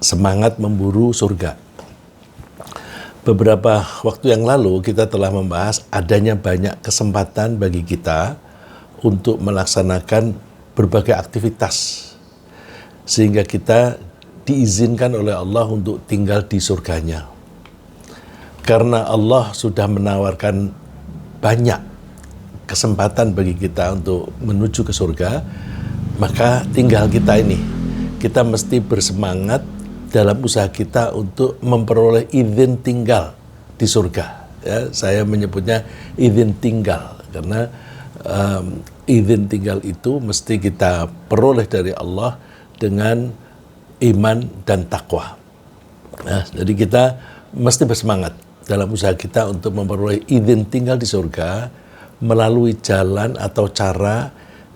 semangat memburu surga. Beberapa waktu yang lalu kita telah membahas adanya banyak kesempatan bagi kita untuk melaksanakan berbagai aktivitas sehingga kita diizinkan oleh Allah untuk tinggal di surganya. Karena Allah sudah menawarkan banyak kesempatan bagi kita untuk menuju ke surga, maka tinggal kita ini. Kita mesti bersemangat dalam usaha kita untuk memperoleh izin tinggal di surga. Ya, saya menyebutnya izin tinggal karena izin tinggal itu mesti kita peroleh dari Allah dengan iman dan takwa. Nah, jadi kita mesti bersemangat dalam usaha kita untuk memperoleh izin tinggal di surga melalui jalan atau cara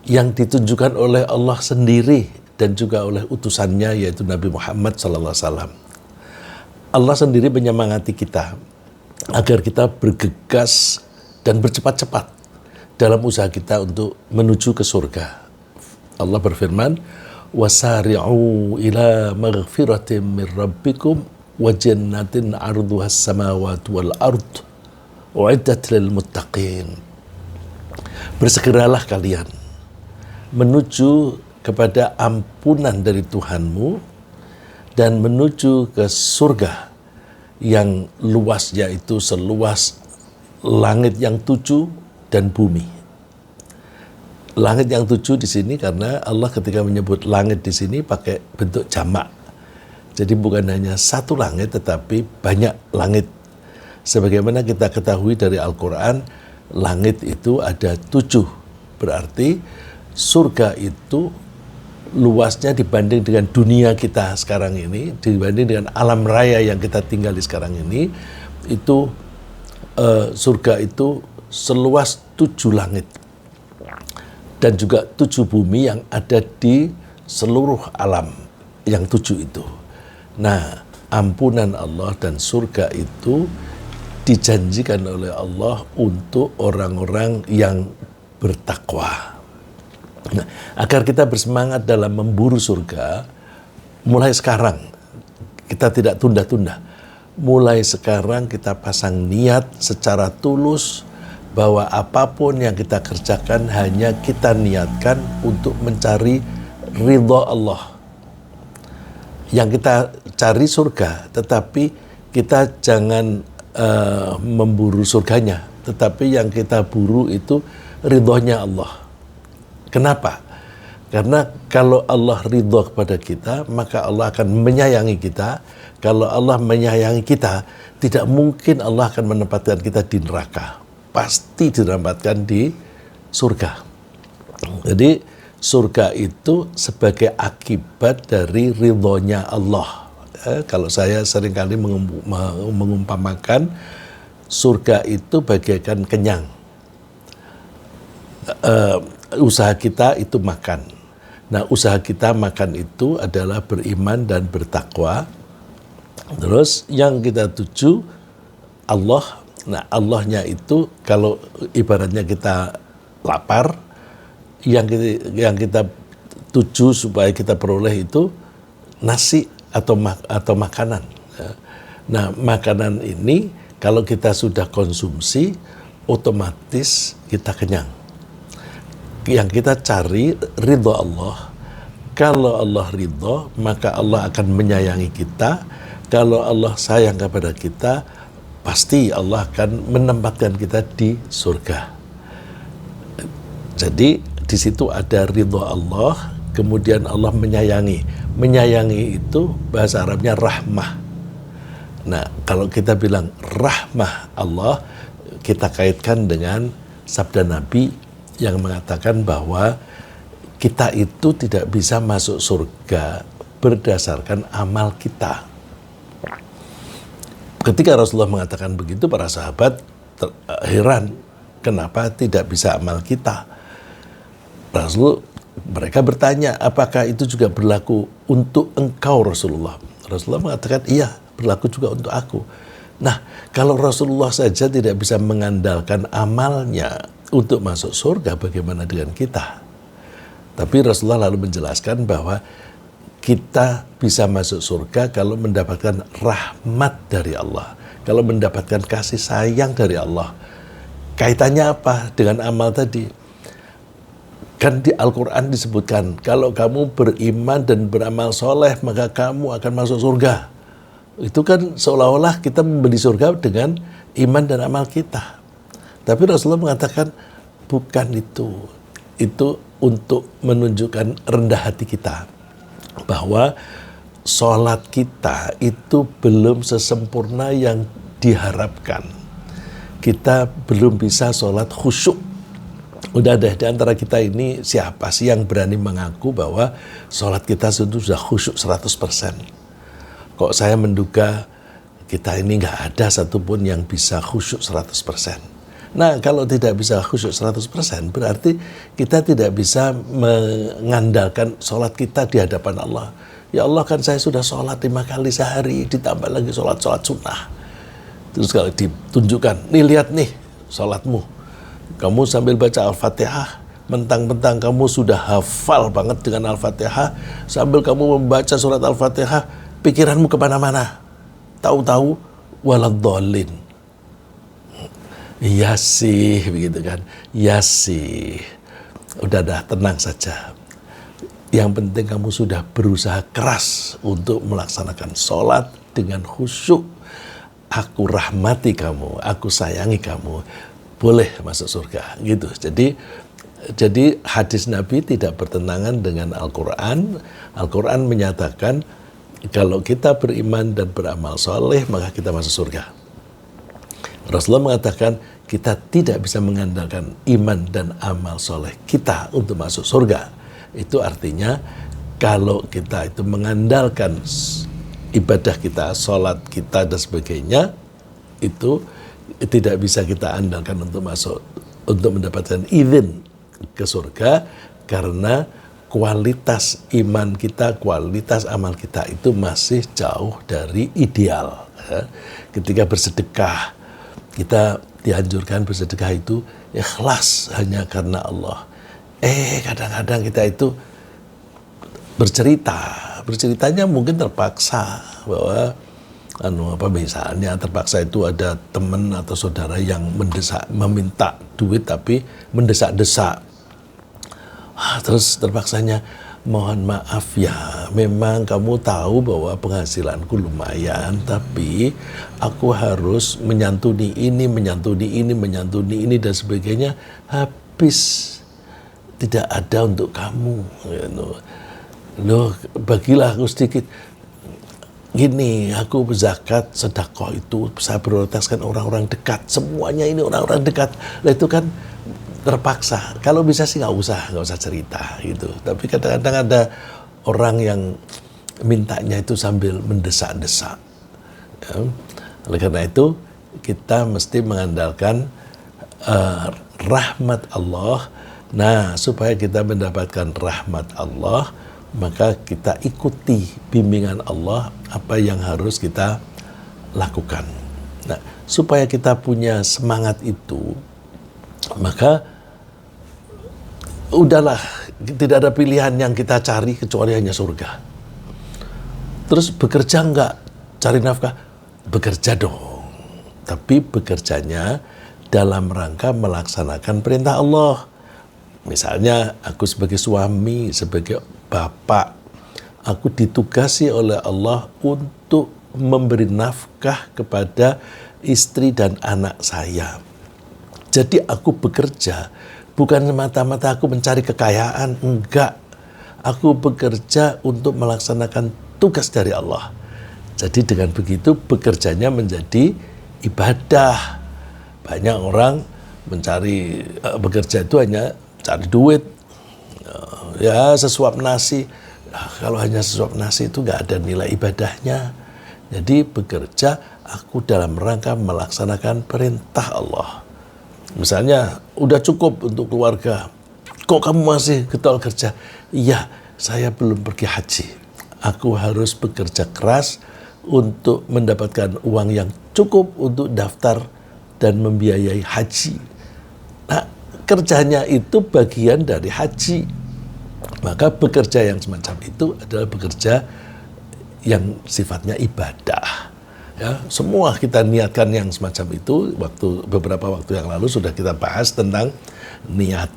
yang ditunjukkan oleh Allah sendiri dan juga oleh utusannya yaitu Nabi Muhammad SAW. Allah sendiri menyemangati kita agar kita bergegas dan bercepat-cepat dalam usaha kita untuk menuju ke surga. Allah berfirman, wasari'u ila maghfiratin min rabbikum wa jannatin 'arduhas samawati wal ard u'iddat lil muttaqin. Bersegeralah kalian menuju kepada ampunan dari Tuhanmu dan menuju ke surga yang luasnya itu seluas langit yang 7 dan bumi. Langit yang 7 di sini karena Allah ketika menyebut langit di sini pakai bentuk jamak. Jadi bukan hanya satu langit tetapi banyak langit. Sebagaimana kita ketahui dari Al-Quran, langit itu ada 7. Berarti surga itu luasnya dibanding dengan dunia kita sekarang ini, dibanding dengan alam raya yang kita tinggali sekarang ini, itu surga itu seluas 7 langit dan juga 7 bumi yang ada di seluruh alam yang 7 itu. Nah, ampunan Allah dan surga itu dijanjikan oleh Allah untuk orang-orang yang bertakwa. Nah, agar kita bersemangat dalam memburu surga, mulai sekarang kita tidak tunda-tunda. Mulai sekarang kita pasang niat secara tulus bahwa apapun yang kita kerjakan hanya kita niatkan untuk mencari ridha Allah. Yang kita cari surga, tetapi kita jangan memburu surganya, tetapi yang kita buru itu ridhonya Allah. Kenapa? Karena kalau Allah ridho kepada kita, maka Allah akan menyayangi kita. Kalau Allah menyayangi kita, tidak mungkin Allah akan menempatkan kita di neraka. Pasti ditempatkan di surga. Jadi surga itu sebagai akibat dari ridhonya Allah. Kalau saya seringkali mengumpamakan surga itu bagaikan kenyang. Usaha kita itu makan. Nah, usaha kita makan itu adalah beriman dan bertakwa. Terus yang kita tuju Allah. Nah, Allahnya itu kalau ibaratnya kita lapar, yang kita tuju supaya kita peroleh itu nasi atau makanan. Nah, makanan ini kalau kita sudah konsumsi, otomatis kita kenyang. Yang kita cari ridho Allah. Kalau Allah ridho, maka Allah akan menyayangi kita. Kalau Allah sayang kepada kita, pasti Allah akan menempatkan kita di surga. Jadi di situ ada ridho Allah, kemudian Allah menyayangi. Menyayangi itu bahasa Arabnya rahmah. Nah, kalau kita bilang rahmah Allah, kita kaitkan dengan sabda Nabi yang mengatakan bahwa kita itu tidak bisa masuk surga berdasarkan amal kita. Ketika Rasulullah mengatakan begitu, para sahabat heran, kenapa tidak bisa amal kita? Mereka bertanya, apakah itu juga berlaku untuk engkau Rasulullah? Rasulullah mengatakan, iya, berlaku juga untuk aku. Nah, kalau Rasulullah saja tidak bisa mengandalkan amalnya untuk masuk surga, bagaimana dengan kita? Tapi Rasulullah lalu menjelaskan bahwa kita bisa masuk surga kalau mendapatkan rahmat dari Allah, kalau mendapatkan kasih sayang dari Allah. Kaitannya apa dengan amal tadi? Kan di Al-Quran disebutkan, kalau kamu beriman dan beramal soleh, maka kamu akan masuk surga. Itu kan seolah-olah kita membeli surga dengan iman dan amal kita. Tapi Rasulullah mengatakan, bukan itu. Itu untuk menunjukkan rendah hati kita. Bahwa sholat kita itu belum sesempurna yang diharapkan. Kita belum bisa sholat khusyuk. Udah deh, di antara kita ini siapa sih yang berani mengaku bahwa sholat kita sudah khusyuk 100%? Kok saya menduga kita ini nggak ada satupun yang bisa khusyuk 100%. Nah, kalau tidak bisa khusyuk 100%, berarti kita tidak bisa mengandalkan sholat kita di hadapan Allah. Ya Allah, kan saya sudah sholat 5 kali sehari, ditambah lagi sholat sunnah. Terus kalau ditunjukkan, nih lihat nih sholatmu. Kamu sambil baca Al-Fatihah, mentang-mentang kamu sudah hafal banget dengan Al-Fatihah, sambil kamu membaca surat Al-Fatihah, pikiranmu kemana-mana. Tahu-tahu, waladhdallin. Iya sih, begitu kan. Iya sih. Udah tenang saja. Yang penting kamu sudah berusaha keras untuk melaksanakan sholat dengan khusyuk. Aku rahmati kamu, aku sayangi kamu. Boleh masuk surga, gitu. Jadi hadis Nabi tidak bertentangan dengan Al-Quran. Al-Quran menyatakan kalau kita beriman dan beramal soleh, maka kita masuk surga. Rasulullah mengatakan kita tidak bisa mengandalkan iman dan amal soleh kita untuk masuk surga. Itu artinya kalau kita itu mengandalkan ibadah kita, sholat kita dan sebagainya, itu tidak bisa kita andalkan untuk mendapatkan izin ke surga, karena kualitas iman kita, kualitas amal kita itu masih jauh dari ideal. Ketika bersedekah, kita dianjurkan bersedekah itu ikhlas hanya karena Allah. Kadang-kadang kita itu berceritanya mungkin terpaksa, bahwa misalnya terpaksa itu ada teman atau saudara yang meminta duit tapi mendesak-desak. Terus terpaksanya, mohon maaf ya, memang kamu tahu bahwa penghasilanku lumayan, tapi aku harus menyantuni ini dan sebagainya, habis, tidak ada untuk kamu. Loh, bagilah aku sedikit. Gini, aku berzakat, sedekah itu saya prioritaskan orang-orang dekat. Semuanya ini orang-orang dekat. Nah, itu kan terpaksa. Kalau bisa sih nggak usah cerita gitu. Tapi kadang-kadang ada orang yang mintanya itu sambil mendesak-desak. Ya. Oleh karena itu kita mesti mengandalkan rahmat Allah. Nah, supaya kita mendapatkan rahmat Allah, maka kita ikuti bimbingan Allah apa yang harus kita lakukan. Nah, supaya kita punya semangat itu, maka udahlah, tidak ada pilihan yang kita cari kecuali hanya surga. Terus bekerja enggak? Cari nafkah? Bekerja dong. Tapi bekerjanya dalam rangka melaksanakan perintah Allah. Misalnya aku sebagai suami, sebagai bapak, aku ditugasi oleh Allah untuk memberi nafkah kepada istri dan anak saya. Jadi aku bekerja bukan semata-mata aku mencari kekayaan, enggak. Aku bekerja untuk melaksanakan tugas dari Allah. Jadi dengan begitu bekerjanya menjadi ibadah. Banyak orang mencari bekerja itu hanya cari duit, ya sesuap nasi. Nah, kalau hanya sesuap nasi itu nggak ada nilai ibadahnya. Jadi bekerja aku dalam rangka melaksanakan perintah Allah. Misalnya udah cukup untuk keluarga, kok kamu masih getol kerja? Iya, saya belum pergi haji. Aku harus bekerja keras untuk mendapatkan uang yang cukup untuk daftar dan membiayai haji. Nah, kerjanya itu bagian dari haji. Maka bekerja yang semacam itu adalah bekerja yang sifatnya ibadah. Ya, semua kita niatkan yang semacam itu. Beberapa waktu yang lalu sudah kita bahas tentang niat.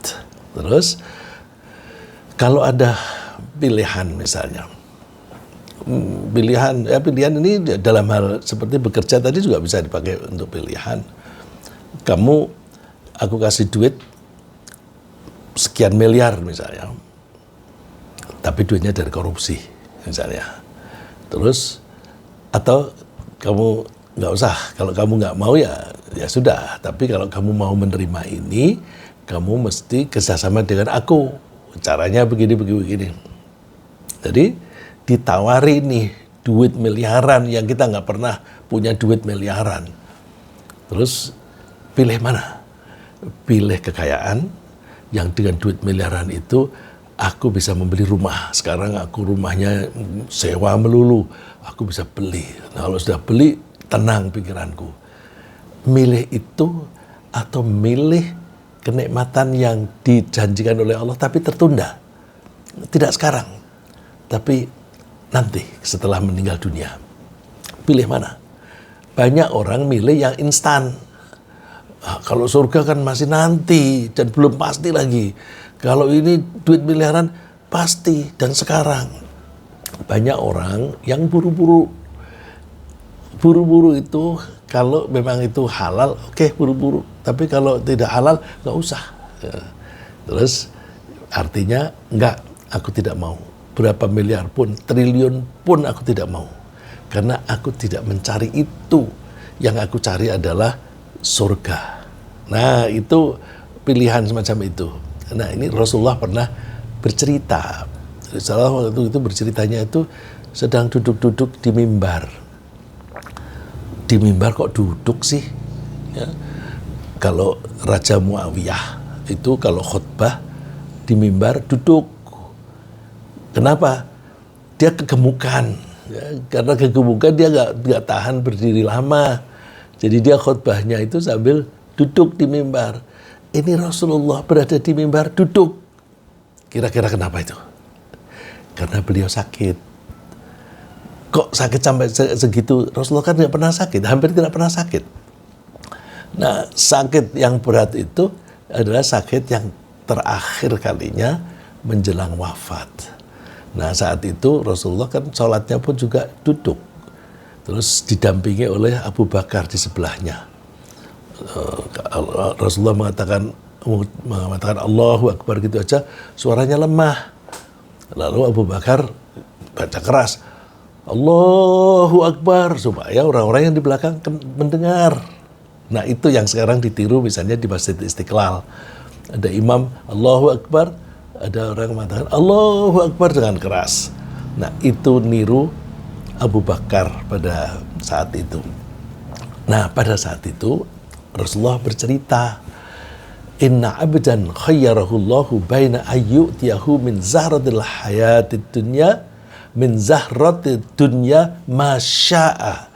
Terus kalau ada pilihan misalnya, pilihan ini dalam hal seperti bekerja tadi juga bisa dipakai untuk pilihan. Aku kasih duit sekian miliar misalnya, tapi duitnya dari korupsi misalnya. Terus atau kamu nggak usah, kalau kamu nggak mau ya sudah. Tapi kalau kamu mau menerima ini, kamu mesti kerjasama dengan aku. Caranya begini. Jadi ditawari nih duit miliaran yang kita nggak pernah punya duit miliaran. Terus pilih mana? Pilih kekayaan yang dengan duit miliaran itu aku bisa membeli rumah. Sekarang aku rumahnya sewa melulu. Aku bisa beli. Nah, kalau sudah beli, tenang pikiranku. Milih itu atau milih kenikmatan yang dijanjikan oleh Allah tapi tertunda. Tidak sekarang, tapi nanti setelah meninggal dunia. Pilih mana? Banyak orang milih yang instan. Kalau surga kan masih nanti dan belum pasti lagi. Kalau ini duit miliaran pasti dan sekarang. Banyak orang yang buru-buru. Buru-buru itu kalau memang itu halal, oke, buru-buru. Tapi kalau tidak halal, nggak usah. Terus artinya enggak, aku tidak mau. Berapa miliar pun, triliun pun aku tidak mau. Karena aku tidak mencari itu. Yang aku cari adalah surga. Nah, itu pilihan semacam itu. Nah, ini Rasulullah pernah bercerita. Salah waktu itu berceritanya itu sedang duduk-duduk di mimbar. Di mimbar kok duduk sih? Ya. Kalau Raja Muawiyah itu kalau khutbah di mimbar duduk. Kenapa? Dia kegemukan. Ya, karena kegemukan dia nggak tahan berdiri lama. Jadi dia khutbahnya itu sambil duduk di mimbar. Ini Rasulullah berada di mimbar duduk. Kira-kira kenapa itu? Karena beliau sakit. Kok sakit sampai segitu? Rasulullah kan tidak pernah sakit, hampir tidak pernah sakit. Nah, sakit yang berat itu adalah sakit yang terakhir kalinya menjelang wafat. Nah, saat itu Rasulullah kan sholatnya pun juga duduk. Terus didampingi oleh Abu Bakar di sebelahnya. Rasulullah mengatakan Allahu Akbar gitu aja, suaranya lemah. Lalu Abu Bakar baca keras, Allahu Akbar, supaya orang-orang yang di belakang mendengar. Nah, itu yang sekarang ditiru misalnya di Masjid Istiqlal. Ada imam Allahu Akbar, ada orang yang mengatakan Allahu Akbar dengan keras. Nah, itu niru Abu Bakar pada saat itu. Nah, pada saat itu Rasulullah bercerita, Inna abdan khayyarahullahu baina ayyutiyahu min zahratil hayatid dunya min zahratid dunya ma syaa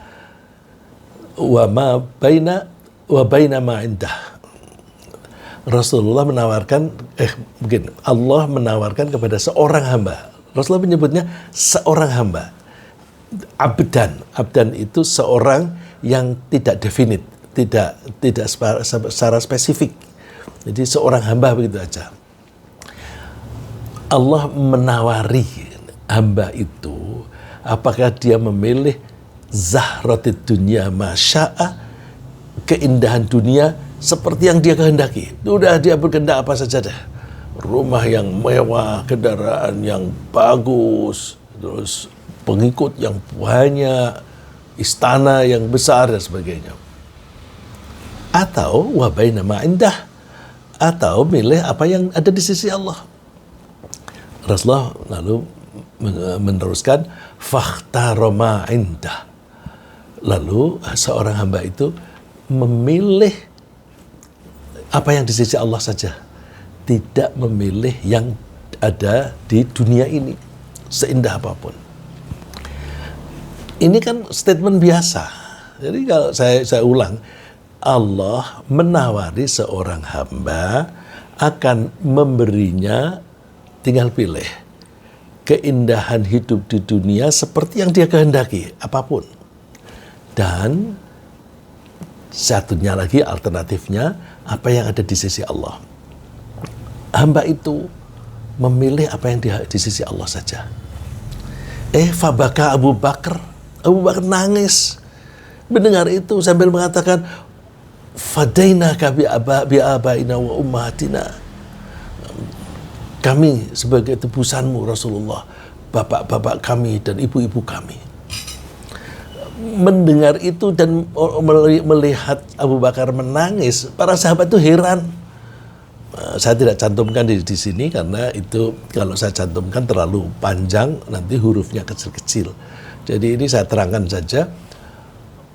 wa ma baina ma indah. Rasulullah menawarkan Allah menawarkan kepada seorang hamba. Rasulullah menyebutnya seorang hamba. Abdan itu seorang yang tidak definit, tidak secara spesifik. Jadi seorang hamba begitu aja. Allah menawari hamba itu, apakah dia memilih zahratid dunya masya'a, keindahan dunia seperti yang dia kehendaki. Sudah dia berkehendak apa saja dah. Rumah yang mewah, kendaraan yang bagus, terus pengikut yang banyak, istana yang besar dan sebagainya. Atau wabaina ma indah, atau milih apa yang ada di sisi Allah. Rasulullah lalu meneruskan fakhtara ma indah. Lalu seorang hamba itu memilih apa yang di sisi Allah saja, tidak memilih yang ada di dunia ini, seindah apapun. Ini kan statement biasa. Jadi kalau saya ulang, Allah menawari seorang hamba akan memberinya tinggal pilih keindahan hidup di dunia seperti yang dia kehendaki, apapun. Dan satunya lagi alternatifnya, apa yang ada di sisi Allah. Hamba itu memilih apa yang di sisi Allah saja. Fabaka Abu Bakar. Abu Bakar nangis mendengar itu sambil mengatakan, Fadainaka bi abaina wa ummahatina. Kami sebagai tebusanmu Rasulullah, bapak-bapak kami dan ibu-ibu kami. Mendengar itu dan melihat Abu Bakar menangis, para sahabat itu heran. Saya tidak cantumkan di sini karena itu kalau saya cantumkan terlalu panjang, nanti hurufnya kecil-kecil. Jadi ini saya terangkan saja.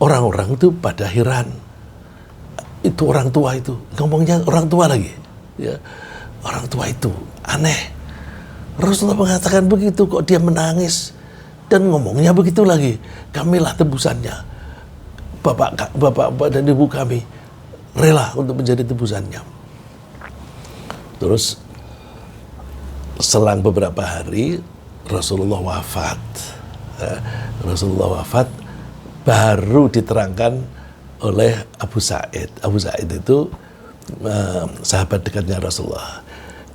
Orang-orang itu pada heran. Itu orang tua itu, ngomongnya orang tua lagi. Ya, orang tua itu aneh. Rasulullah mengatakan begitu, kok dia menangis dan ngomongnya begitu lagi. Kamilah tebusannya. Bapak dan ibu kami rela untuk menjadi tebusannya. Terus selang beberapa hari Rasulullah wafat. Rasulullah wafat baru diterangkan oleh Abu Sa'id. Abu Sa'id itu sahabat dekatnya Rasulullah.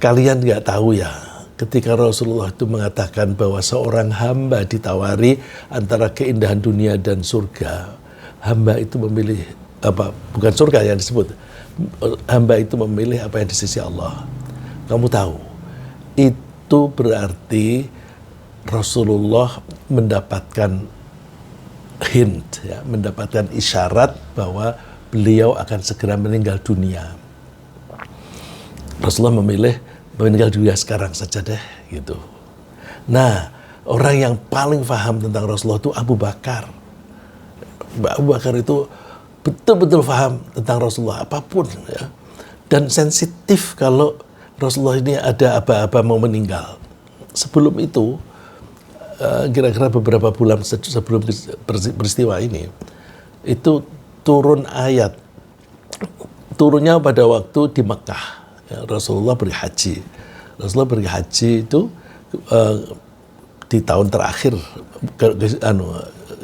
Kalian nggak tahu ya, ketika Rasulullah itu mengatakan bahwa seorang hamba ditawari antara keindahan dunia dan surga, hamba itu memilih apa? Bukan surga yang disebut. Hamba itu memilih apa yang di sisi Allah. Kamu tahu, itu berarti Rasulullah mendapatkan hint, ya, mendapatkan isyarat bahwa beliau akan segera meninggal dunia. Rasulullah memilih meninggal dunia sekarang saja deh, gitu. Nah, orang yang paling paham tentang Rasulullah itu Abu Bakar. Abu Bakar itu betul-betul paham tentang Rasulullah apapun, ya. Dan sensitif kalau Rasulullah ini ada aba-aba mau meninggal. Sebelum itu, kira-kira beberapa bulan sebelum peristiwa ini, itu turun ayat. Turunnya pada waktu di Mekah, ya, Rasulullah pergi haji. Rasulullah pergi haji itu di tahun terakhir,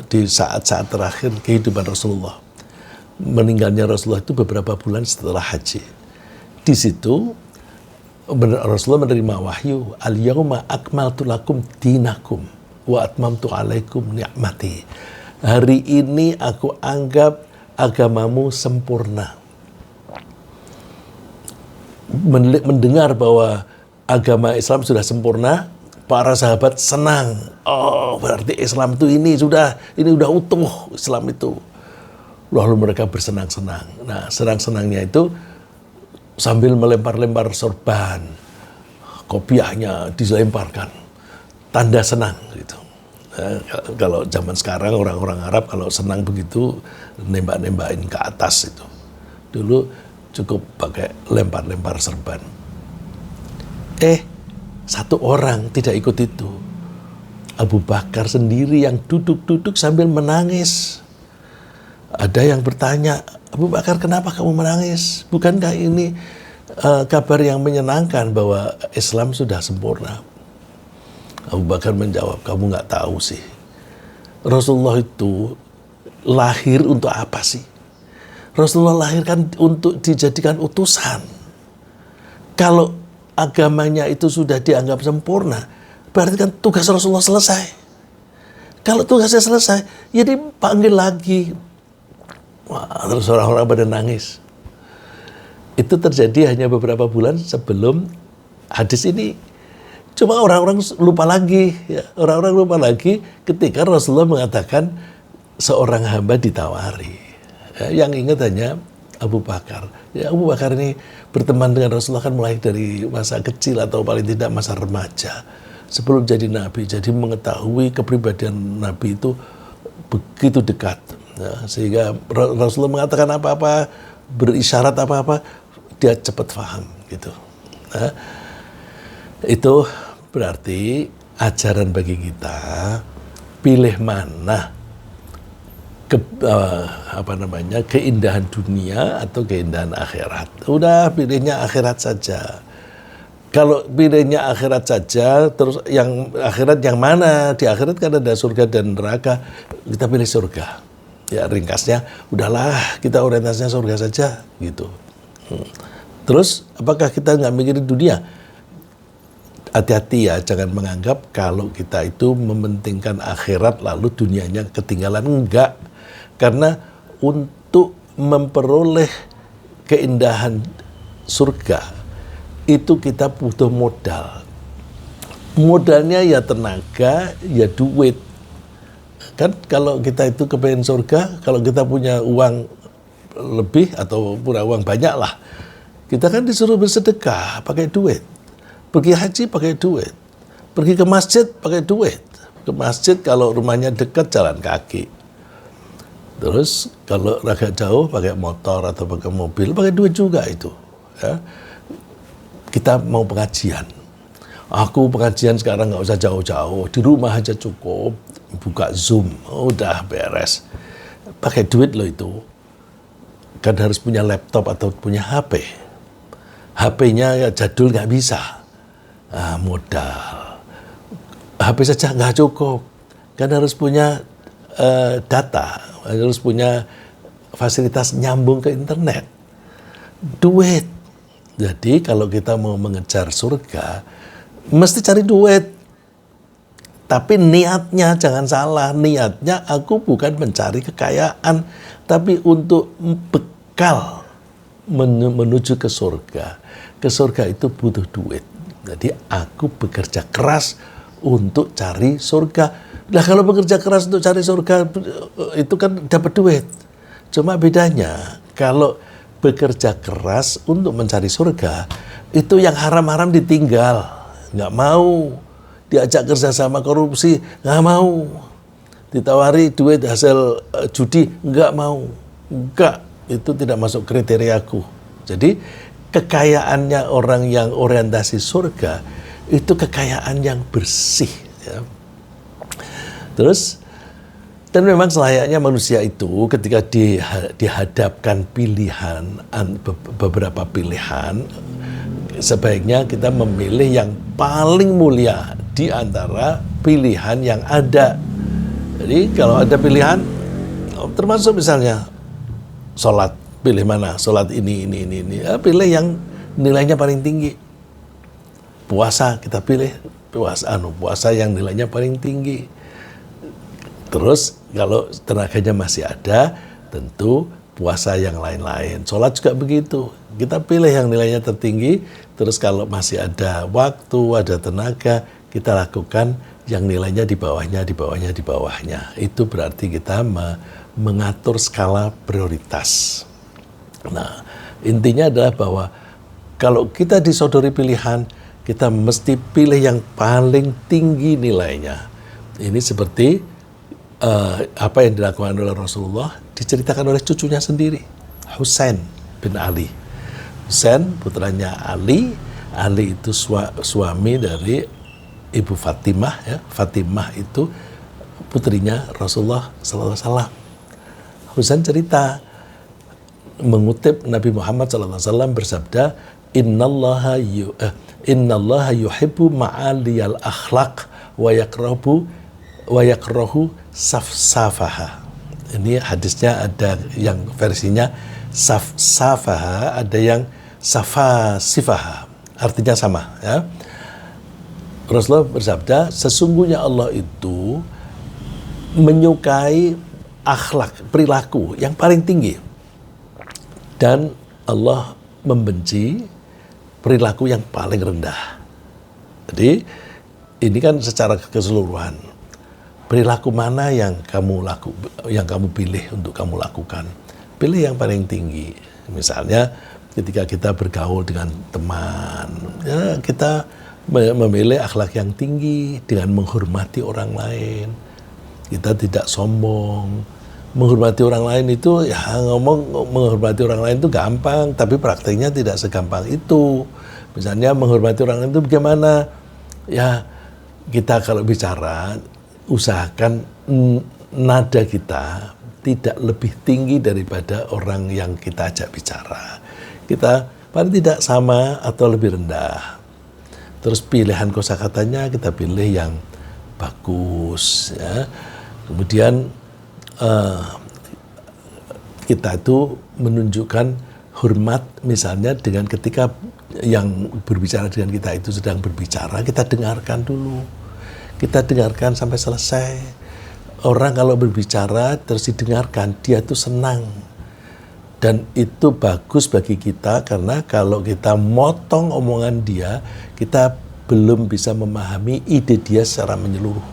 di saat-saat terakhir kehidupan Rasulullah. Meninggalnya Rasulullah itu beberapa bulan setelah haji. Di situ Rasulullah menerima wahyu, al-yauma akmaltu lakum dinakum wa atmamtu alaikum ni'mati. Hari ini aku anggap agamamu sempurna. Mendengar bahwa agama Islam sudah sempurna, para sahabat senang. Oh, berarti Islam itu ini udah utuh Islam itu. Lalu mereka bersenang-senang. Nah, senang-senangnya itu sambil melempar-lempar sorban, kopiahnya dilemparkan, tanda senang gitu. Kalau zaman sekarang orang-orang Arab kalau senang begitu nembak-nembakin ke atas itu. Dulu cukup pakai lempar-lempar sorban. Satu orang tidak ikut itu. Abu Bakar sendiri yang duduk-duduk sambil menangis. Ada yang bertanya, Abu Bakar, kenapa kamu menangis? Bukankah ini kabar yang menyenangkan bahwa Islam sudah sempurna? Abu Bakar menjawab, kamu nggak tahu sih. Rasulullah itu lahir untuk apa sih? Rasulullah lahir kan untuk dijadikan utusan. Kalau agamanya itu sudah dianggap sempurna, berarti kan tugas Rasulullah selesai. Kalau tugasnya selesai, ya dipanggil lagi. Wah, terus orang-orang pada nangis. Itu terjadi hanya beberapa bulan sebelum hadis ini. Cuma orang-orang lupa lagi, ya. Orang-orang lupa lagi ketika Rasulullah mengatakan seorang hamba ditawari. Ya, yang ingat hanya Abu Bakar. Ya, Abu Bakar ini berteman dengan Rasulullah kan mulai dari masa kecil atau paling tidak masa remaja. Sebelum jadi Nabi, jadi mengetahui kepribadian Nabi itu begitu dekat. Ya, sehingga Rasulullah mengatakan apa-apa, berisyarat apa-apa, dia cepat paham gitu. Nah, itu berarti ajaran bagi kita, pilih mana keindahan dunia atau keindahan akhirat. Udah pilihnya akhirat saja. Kalau pilihnya akhirat saja, terus yang akhirat yang mana? Di akhirat kan ada surga dan neraka. Kita pilih surga. Ya ringkasnya, udahlah kita orientasinya surga saja gitu. Terus apakah kita nggak mikirin dunia? Hati-hati ya, jangan menganggap kalau kita itu mementingkan akhirat lalu dunianya ketinggalan. Enggak. Karena untuk memperoleh keindahan surga itu kita butuh modal. Modalnya ya tenaga, ya duit. Kan kalau kita itu kepengen surga, kalau kita punya uang lebih atau punya uang banyak lah, kita kan disuruh bersedekah pakai duit. Pergi haji pakai duit. Pergi ke masjid pakai duit. Ke masjid kalau rumahnya dekat jalan kaki. Terus kalau agak jauh pakai motor atau pakai mobil, pakai duit juga itu. Ya. Kita mau pengajian. Aku pengajian sekarang nggak usah jauh-jauh, di rumah aja cukup, buka Zoom, udah beres. Pakai duit loh itu. Kan harus punya laptop atau punya HP. HP-nya ya jadul nggak bisa. Modal. HP saja nggak cukup. Kan harus punya data, harus punya fasilitas nyambung ke internet. Duit. Jadi kalau kita mau mengejar surga, mesti cari duit. Tapi niatnya jangan salah. Niatnya aku bukan mencari kekayaan, tapi untuk bekal menuju ke surga. Ke surga itu butuh duit. Jadi aku bekerja keras untuk cari surga. Nah kalau bekerja keras untuk cari surga, itu kan dapat duit. Cuma bedanya, kalau bekerja keras untuk mencari surga, itu yang haram-haram ditinggal, nggak mau. Diajak kerja sama korupsi, nggak mau. Ditawari duit hasil judi, nggak mau. Nggak, itu tidak masuk kriteriaku. Jadi kekayaannya orang yang orientasi surga, itu kekayaan yang bersih. Ya. Terus, dan memang selayaknya manusia itu ketika dihadapkan pilihan, beberapa pilihan, sebaiknya kita memilih yang paling mulia di antara pilihan yang ada. Jadi kalau ada pilihan, termasuk misalnya sholat, pilih mana? Sholat ini. Ya, pilih yang nilainya paling tinggi. Puasa, kita pilih puasa yang nilainya paling tinggi. Terus kalau tenaganya masih ada, tentu puasa yang lain-lain. Sholat juga begitu. Kita pilih yang nilainya tertinggi, terus kalau masih ada waktu, ada tenaga, kita lakukan yang nilainya di bawahnya. Itu berarti kita mengatur skala prioritas. Nah, intinya adalah bahwa kalau kita disodori pilihan, kita mesti pilih yang paling tinggi nilainya. Ini seperti apa yang dilakukan oleh Rasulullah diceritakan oleh cucunya sendiri, Husain bin Ali. Husain putranya Ali. Ali itu suami dari Ibu Fatimah. Ya. Fatimah itu putrinya Rasulullah SAW. Husain cerita, mengutip Nabi Muhammad SAW bersabda, Innallaha yuhibbu ma'aliyal akhlaq wa yakrahu safsafaha. Ini hadisnya ada yang versinya safsafaha, ada yang safasifaha. Artinya sama, ya. Rasulullah bersabda, sesungguhnya Allah itu menyukai akhlak, perilaku yang paling tinggi. Dan Allah membenci perilaku yang paling rendah. Jadi ini kan secara keseluruhan. Perilaku mana yang kamu pilih untuk kamu lakukan? Pilih yang paling tinggi. Misalnya ketika kita bergaul dengan teman, ya kita memilih akhlak yang tinggi dengan menghormati orang lain. Kita tidak sombong. Menghormati orang lain itu ya menghormati orang lain itu gampang, tapi prakteknya tidak segampang itu. Misalnya menghormati orang lain itu bagaimana? Ya kita kalau bicara usahakan nada kita tidak lebih tinggi daripada orang yang kita ajak bicara. Kita paling tidak sama atau lebih rendah. Terus pilihan kosakatanya kita pilih yang bagus, ya. Kemudian kita itu menunjukkan hormat, misalnya dengan ketika yang berbicara dengan kita itu sedang berbicara, kita dengarkan dulu. Kita dengarkan sampai selesai. Orang kalau berbicara terus didengarkan, dia tuh senang. Dan itu bagus bagi kita, karena kalau kita motong omongan dia, kita belum bisa memahami ide dia secara menyeluruh.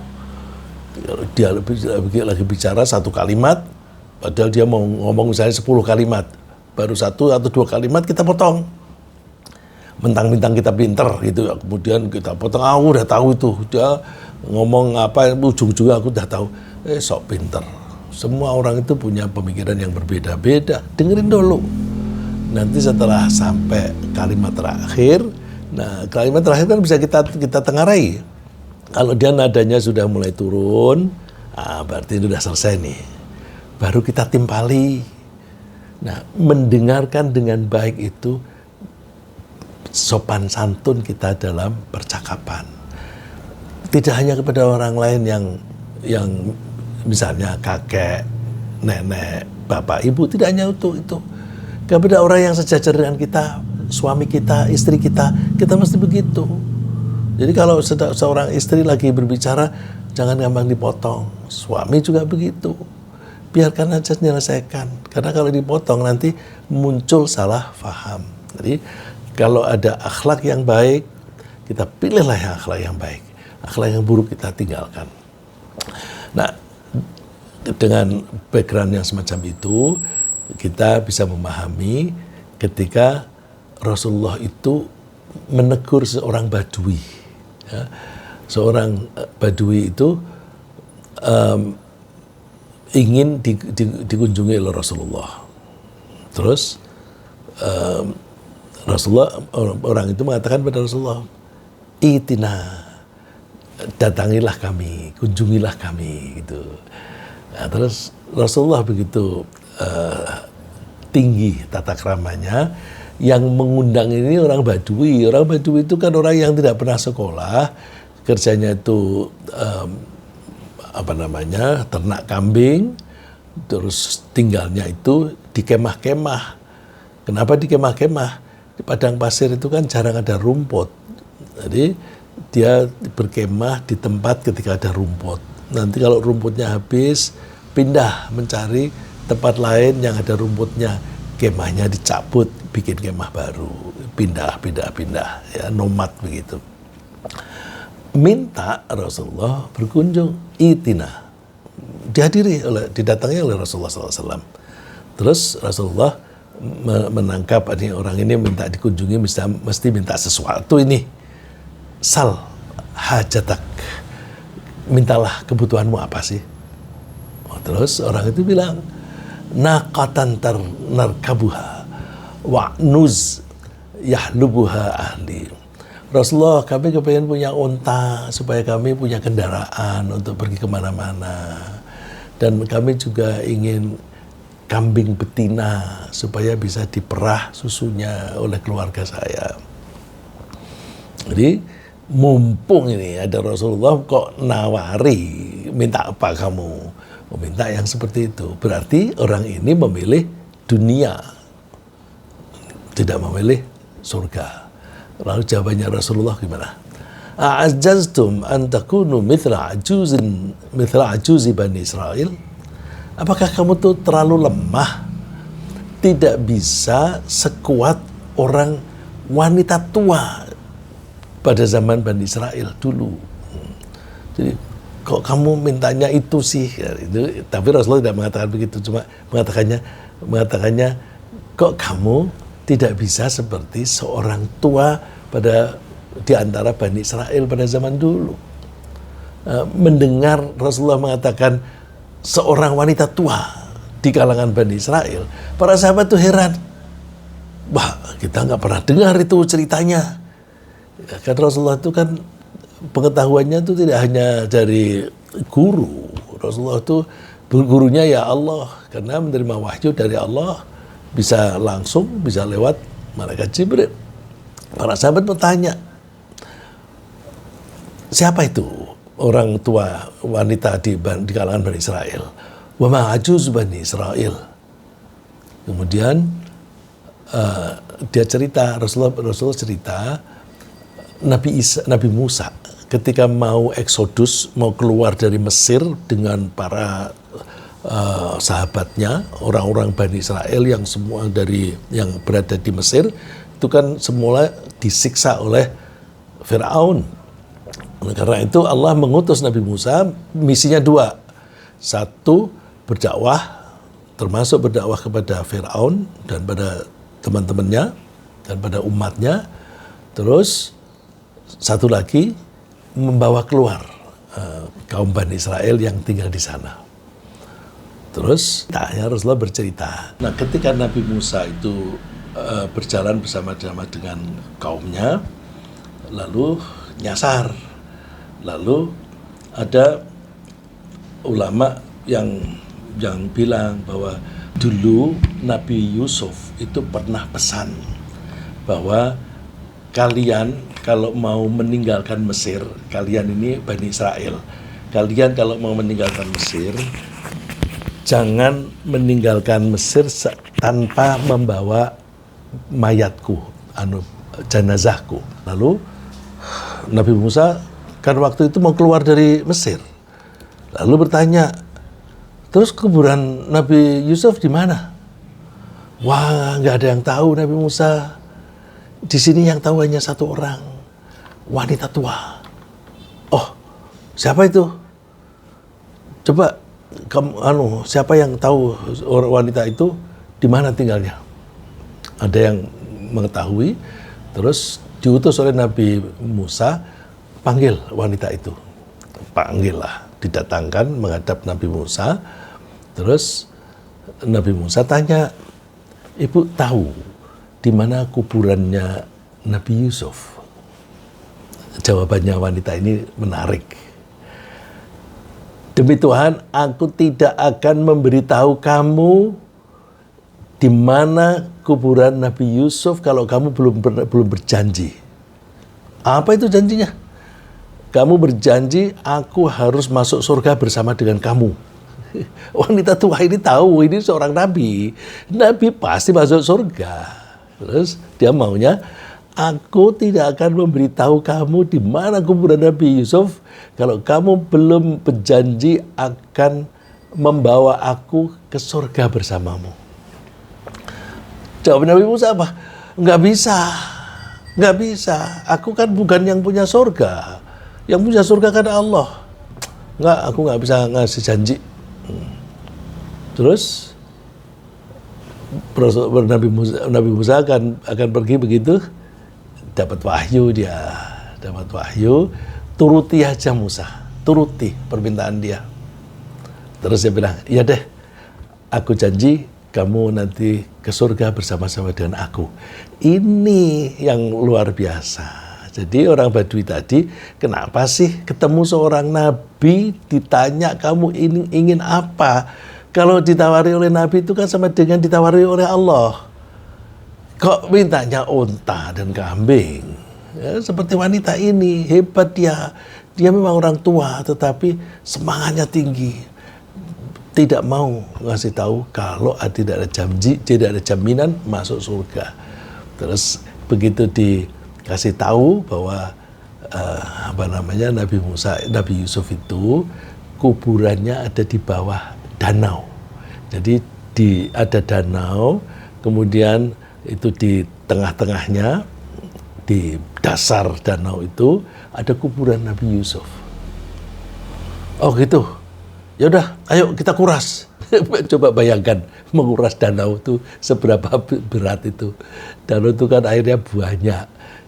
Dia lagi bicara satu kalimat, padahal dia mau ngomong misalnya 10 kalimat. Baru 1 atau 2 kalimat kita potong. Mentang-mentang kita pinter gitu, kemudian kita potong, udah tahu itu. Dia ngomong apa, ujung-ujungnya aku udah tahu. Sok pinter. Semua orang itu punya pemikiran yang berbeda-beda. Dengerin dulu. Nanti setelah sampai kalimat terakhir, nah kalimat terakhir kan bisa kita tengarai. Kalau dia nadanya sudah mulai turun, berarti itu sudah selesai nih. Baru kita timpali. Nah, mendengarkan dengan baik itu sopan santun kita dalam percakapan. Tidak hanya kepada orang lain yang misalnya kakek, nenek, bapak, ibu, tidak hanya itu. Kepada orang yang sejajar dengan kita, suami kita, istri kita mesti begitu. Jadi kalau seorang istri lagi berbicara, jangan gampang dipotong. Suami juga begitu. Biarkan aja menyelesaikan. Karena kalau dipotong nanti muncul salah faham. Jadi kalau ada akhlak yang baik, kita pilihlah yang akhlak yang baik. Akhlak yang buruk kita tinggalkan. Nah, dengan background yang semacam itu, kita bisa memahami ketika Rasulullah itu menegur seorang Badui. Ya. Seorang Badui itu ingin dikunjungi oleh Rasulullah. Terus Rasulullah, orang itu mengatakan pada Rasulullah, "Itina, datangilah kami, kunjungilah kami," gitu. Nah, terus Rasulullah begitu tinggi tata keramanya, yang mengundang ini orang Badui. Orang Badui itu kan orang yang tidak pernah sekolah, kerjanya itu ternak kambing, terus tinggalnya itu di kemah-kemah. Kenapa di kemah-kemah? Di padang pasir itu kan jarang ada rumput. Jadi dia berkemah di tempat ketika ada rumput. Nanti kalau rumputnya habis, pindah mencari tempat lain yang ada rumputnya. Kemahnya dicabut, bikin kemah baru. Pindah, ya, nomad begitu. Minta Rasulullah berkunjung, itina. Didatangi oleh Rasulullah SAW. Terus Rasulullah menangkap orang ini minta dikunjungi, mesti minta sesuatu ini. Sal hajatak. Mintalah kebutuhanmu apa sih? Terus orang itu bilang, naqatan narkabuha wa'nuz yahlubuha ahli. Rasulullah, kami kepengen punya unta supaya kami punya kendaraan untuk pergi kemana-mana. Dan kami juga ingin kambing betina supaya bisa diperah susunya oleh keluarga saya. Jadi mumpung ini ada Rasulullah kok nawari, minta apa kamu? Minta yang seperti itu. Berarti orang ini memilih dunia, tidak memilih surga. Lalu jawabannya Rasulullah gimana? A'ajaztum an takunu mithla ajuzi Bani Israel? Apakah kamu tuh terlalu lemah? Tidak bisa sekuat orang wanita tua pada zaman Bani Israel dulu. Jadi kok kamu mintanya itu sih? Itu, tapi Rasulullah tidak mengatakan begitu, cuma mengatakannya kok kamu tidak bisa seperti seorang tua di antara Bani Israel pada zaman dulu. Mendengar Rasulullah mengatakan seorang wanita tua di kalangan Bani Israel, para sahabat tuh heran. Wah, kita nggak pernah dengar itu ceritanya. Kan Rasulullah itu kan pengetahuannya itu tidak hanya dari guru. Rasulullah itu gurunya ya Allah, karena menerima wahyu dari Allah, bisa langsung, bisa lewat malaikat Jibril. Para sahabat bertanya, siapa itu orang tua wanita di kalangan Bani Israel? Wa ma ajuz Bani Israel. Kemudian dia cerita, Rasulullah cerita, Nabi Musa ketika mau eksodus, mau keluar dari Mesir dengan para sahabatnya, orang-orang Bani Israel yang semua yang berada di Mesir, itu kan semula disiksa oleh Firaun. Karena itu Allah mengutus Nabi Musa, misinya 2. Satu, berdakwah, termasuk berdakwah kepada Firaun dan pada teman-temannya dan pada umatnya. Terus satu lagi, membawa keluar kaum Bani Israel yang tinggal di sana. Terus Rasulullah bercerita. Nah, ketika Nabi Musa itu berjalan bersama-sama dengan kaumnya, lalu nyasar. Lalu ada ulama yang bilang bahwa dulu Nabi Yusuf itu pernah pesan bahwa kalian kalau mau meninggalkan Mesir, kalian ini Bani Israel, kalian kalau mau meninggalkan Mesir, jangan meninggalkan Mesir tanpa membawa mayatku, jenazahku. Lalu Nabi Musa kan waktu itu mau keluar dari Mesir, lalu bertanya, terus kuburan Nabi Yusuf di mana? Wah, nggak ada yang tahu Nabi Musa. Di sini yang tahu hanya satu orang, wanita tua. Oh, siapa itu? Coba kamu, siapa yang tahu wanita itu di mana tinggalnya? Ada yang mengetahui, terus diutus oleh Nabi Musa, panggil wanita itu. Panggillah, didatangkan menghadap Nabi Musa. Terus Nabi Musa tanya, ibu tahu di mana kuburannya Nabi Yusuf? Jawabannya wanita ini menarik. Demi Tuhan, aku tidak akan memberitahu kamu di mana kuburan Nabi Yusuf kalau kamu belum berjanji. Apa itu janjinya? Kamu berjanji aku harus masuk surga bersama dengan kamu. Wanita tua ini tahu ini seorang nabi. Nabi pasti masuk surga. Terus dia maunya, aku tidak akan memberitahu kamu di mana kuburan Nabi Yusuf kalau kamu belum berjanji akan membawa aku ke surga bersamamu. Jawab Nabi Musa apa? Nggak bisa. Nggak bisa. Aku kan bukan yang punya surga. Yang punya surga kan Allah. Nggak, aku nggak bisa ngasih janji. Terus Nabi Musa akan pergi begitu, dapat wahyu dia, turuti aja Musa, turuti permintaan dia. Terus dia bilang, iya deh, aku janji kamu nanti ke surga bersama-sama dengan aku. Ini yang luar biasa. Jadi orang Badui tadi, kenapa sih ketemu seorang nabi ditanya kamu ingin apa? Kalau ditawari oleh Nabi itu kan sama dengan ditawari oleh Allah. Kok mintanya unta dan kambing? Ya, seperti wanita ini, hebat dia. Dia memang orang tua, tetapi semangatnya tinggi. Tidak mau ngasih tahu kalau tidak ada janji, tidak ada jaminan masuk surga. Terus begitu dikasih tahu bahwa Nabi Yusuf itu kuburannya ada di bawah danau. Jadi ada danau, kemudian itu di tengah-tengahnya, di dasar danau itu ada kuburan Nabi Yusuf. Oh gitu. Ya udah, ayo kita kuras. Coba bayangkan menguras danau itu seberapa berat itu. Danau itu kan airnya banyak.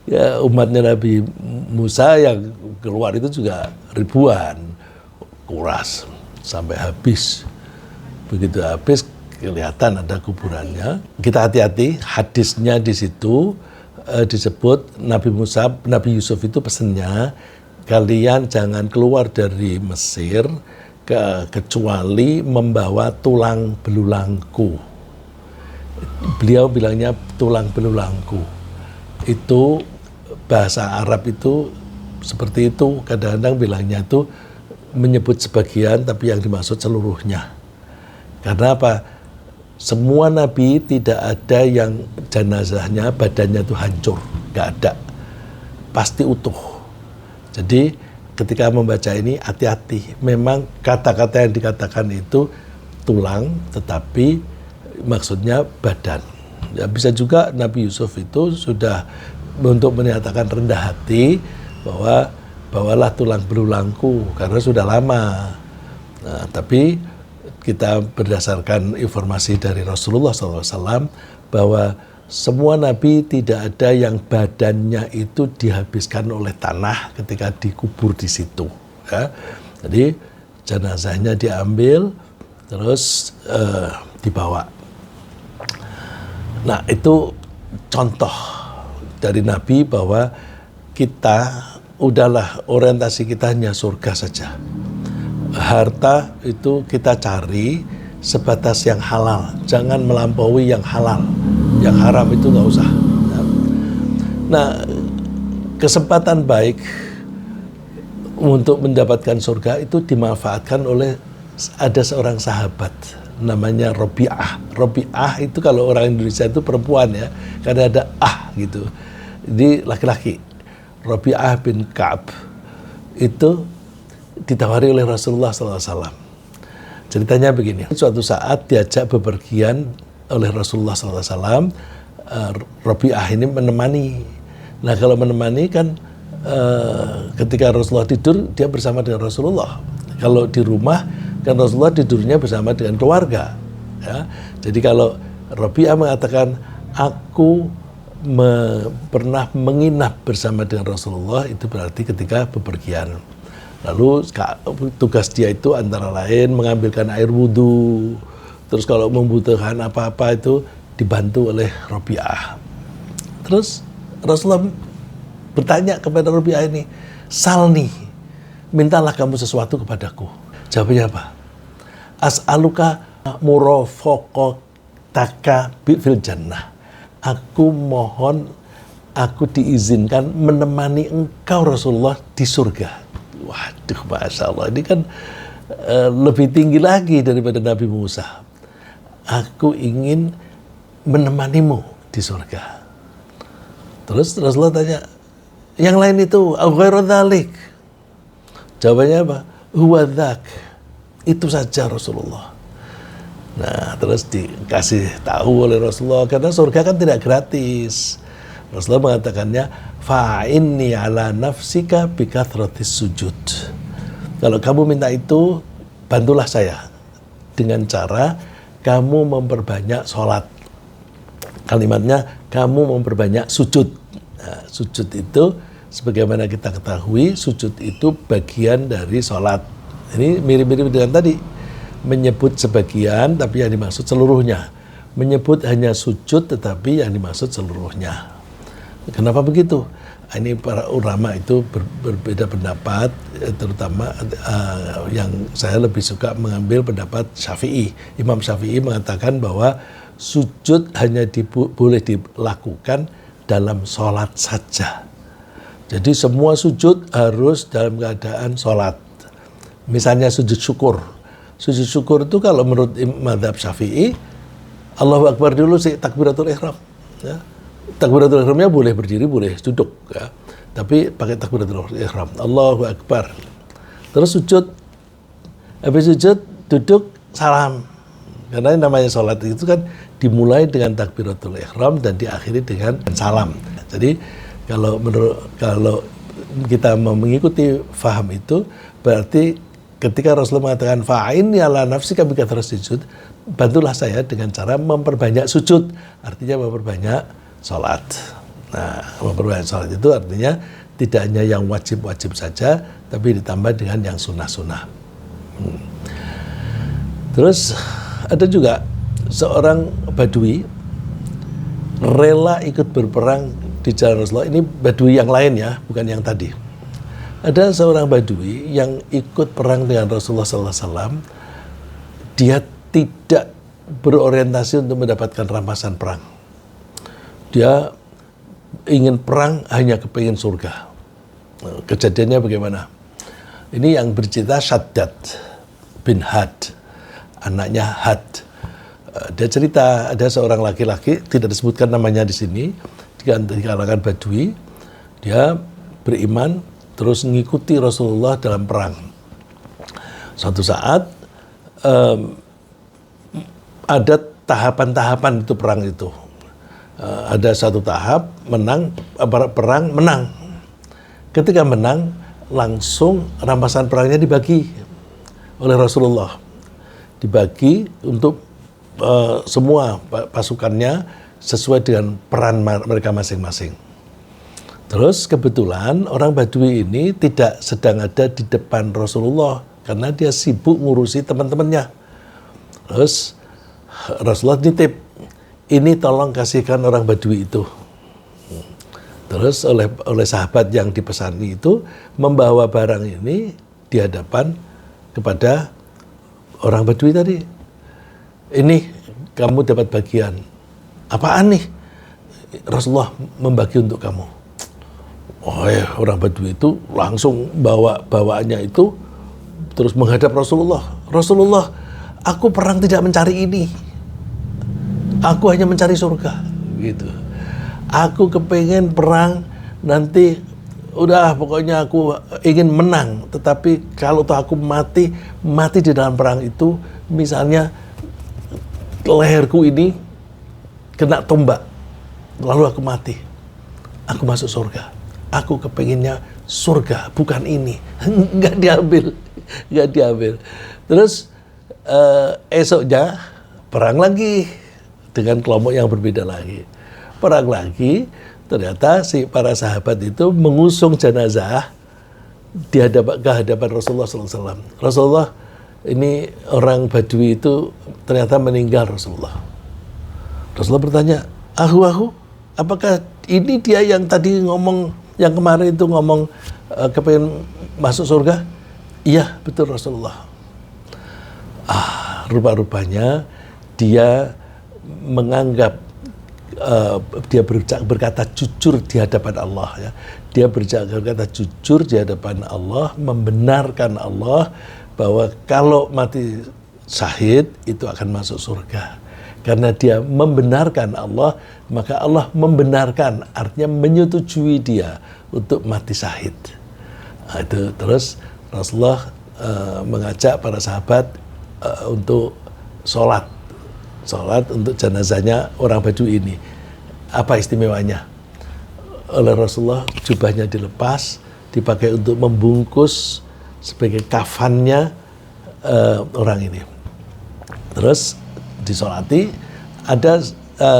Ya umatnya Nabi Musa yang keluar itu juga ribuan. Kuras sampai habis. Begitu habis kelihatan ada kuburannya. Kita hati-hati, hadisnya di situ disebut Nabi Yusuf itu pesennya, kalian jangan keluar dari Mesir kecuali membawa tulang belulangku. Beliau bilangnya tulang belulangku. Itu bahasa Arab itu seperti itu. Kadang-kadang bilangnya itu menyebut sebagian, tapi yang dimaksud seluruhnya. Karena apa? Semua nabi tidak ada yang jenazahnya badannya itu hancur, nggak ada, pasti utuh. Jadi ketika membaca ini hati-hati. Memang kata-kata yang dikatakan itu tulang, tetapi maksudnya badan. Ya, bisa juga Nabi Yusuf itu sudah untuk menyatakan rendah hati bahwa bawalah tulang belulangku karena sudah lama. Nah, tapi kita berdasarkan informasi dari Rasulullah SAW bahwa semua nabi tidak ada yang badannya itu dihabiskan oleh tanah ketika dikubur di situ. Ya. Jadi jenazahnya diambil terus dibawa. Nah, itu contoh dari Nabi bahwa kita udahlah orientasi kita hanya surga saja. Harta itu kita cari sebatas yang halal, jangan melampaui yang halal. Yang haram itu nggak usah. Nah, kesempatan baik untuk mendapatkan surga itu dimanfaatkan oleh ada seorang sahabat namanya Robi'ah. Robi'ah itu kalau orang Indonesia itu perempuan ya, karena ada gitu. Jadi laki-laki. Robi'ah bin Ka'ab itu ditawari oleh Rasulullah SAW. Ceritanya begini, suatu saat diajak bepergian oleh Rasulullah SAW, Robi'ah ini menemani. Nah, kalau menemani kan ketika Rasulullah tidur, dia bersama dengan Rasulullah. Kalau di rumah, kan Rasulullah tidurnya bersama dengan keluarga. Ya. Jadi kalau Robi'ah mengatakan, aku pernah menginap bersama dengan Rasulullah, itu berarti ketika bepergian. Lalu tugas dia itu antara lain mengambilkan air wudhu, terus kalau membutuhkan apa-apa itu dibantu oleh Robi'ah. Terus Rasulullah bertanya kepada Robi'ah ini, salni, mintalah kamu sesuatu kepadaku. Jawabnya apa? As'aluka murafaqataka fil jannah. Aku mohon, aku diizinkan menemani engkau Rasulullah di surga. Waduh, Masya Allah, ini kan lebih tinggi lagi daripada Nabi Musa. Aku ingin menemanimu di surga. Terus Rasulullah tanya, yang lain itu, au ghairu dzalik? Jawabannya apa? Huwa dzak. Itu saja Rasulullah. Nah, terus dikasih tahu oleh Rasulullah, karena surga kan tidak gratis. Rasulullah mengatakannya, fa'inni ala nafsika bikathratis sujud. Kalau kamu minta itu, bantulah saya dengan cara kamu memperbanyak sholat. Kalimatnya, kamu memperbanyak sujud. Nah, sujud itu, sebagaimana kita ketahui, sujud itu bagian dari sholat. Ini mirip-mirip dengan tadi, menyebut sebagian, tapi yang dimaksud seluruhnya. Menyebut hanya sujud, tetapi yang dimaksud seluruhnya. Kenapa begitu? Ini para ulama itu berbeda pendapat, terutama yang saya lebih suka mengambil pendapat Syafi'i. Imam Syafi'i mengatakan bahwa sujud hanya boleh dilakukan dalam sholat saja. Jadi semua sujud harus dalam keadaan sholat. Misalnya sujud syukur. Sujud syukur itu kalau menurut mazhab Syafi'i, Allahu Akbar dulu sih takbiratul ihram. Ya. Takbiratul ihramnya boleh berdiri, boleh duduk, ya. Tapi pakai takbiratul ihram. Allahu Akbar. Terus sujud. Habis sujud, duduk, salam. Karena yang namanya sholat itu kan dimulai dengan takbiratul ihram dan diakhiri dengan salam. Jadi kalau kita mau mengikuti faham itu, berarti ketika Rasulullah mengatakan fa'inni ala nafsika bikathratis sujud, bantulah saya dengan cara memperbanyak sujud. Artinya memperbanyak sholat. Nah, memperbanyak sholat itu artinya tidak hanya yang wajib-wajib saja, tapi ditambah dengan yang sunnah-sunnah. Terus ada juga seorang badui rela ikut berperang di jalan Rasulullah. Ini badui yang lain ya, bukan yang tadi. Ada seorang badui yang ikut perang dengan Rasulullah SAW. Dia tidak berorientasi untuk mendapatkan rampasan perang. Dia ingin perang hanya kepingin surga. Kejadiannya bagaimana? Ini yang bercerita Shaddad bin Had, anaknya Had. Dia cerita ada seorang laki-laki, tidak disebutkan namanya di sini, di kalangan Badui. Dia beriman terus mengikuti Rasulullah dalam perang. Suatu saat ada tahapan-tahapan itu perang itu. Ada satu tahap perang menang. Ketika menang, langsung rampasan perangnya dibagi oleh Rasulullah. Dibagi untuk semua pasukannya sesuai dengan peran mereka masing-masing. Terus kebetulan orang Badui ini tidak sedang ada di depan Rasulullah karena dia sibuk ngurusi teman-temannya. Terus Rasulullah nitip, ini tolong kasihkan orang Badui itu. Terus oleh sahabat yang dipesani itu membawa barang ini di hadapan kepada orang Badui tadi. Ini kamu dapat bagian. Apaan nih? Rasulullah membagi untuk kamu. Oh ya, orang Badui itu langsung bawaannya itu terus menghadap Rasulullah. Rasulullah, aku perang tidak mencari ini. Aku hanya mencari surga. Gitu. Aku kepengen perang nanti udah pokoknya aku ingin menang. Tetapi kalau aku mati di dalam perang itu, misalnya leherku ini kena tombak, lalu aku mati, aku masuk surga. Aku kepenginnya surga, bukan ini. Nggak diambil. Terus esoknya perang lagi dengan kelompok yang berbeda lagi. Perang lagi, ternyata si para sahabat itu mengusung jenazah ke hadapan Rasulullah SAW. Rasulullah, ini orang Badui itu ternyata meninggal Rasulullah. Rasulullah bertanya, Ahu, apakah ini dia yang tadi ngomong, yang kemarin itu ngomong kepengen masuk surga? Iya, betul Rasulullah. Rupa-rupanya dia menganggap dia berkata jujur di hadapan Allah, ya. Dia berkata jujur di hadapan Allah, membenarkan Allah bahwa kalau mati syahid itu akan masuk surga. Karena dia membenarkan Allah, maka Allah membenarkan, artinya menyetujui dia untuk mati syahid. Nah, itu terus Rasulullah mengajak para sahabat untuk sholat untuk jenazahnya orang Badui ini. Apa istimewanya? Oleh Rasulullah jubahnya dilepas, dipakai untuk membungkus sebagai kafannya orang ini. Terus disolati, ada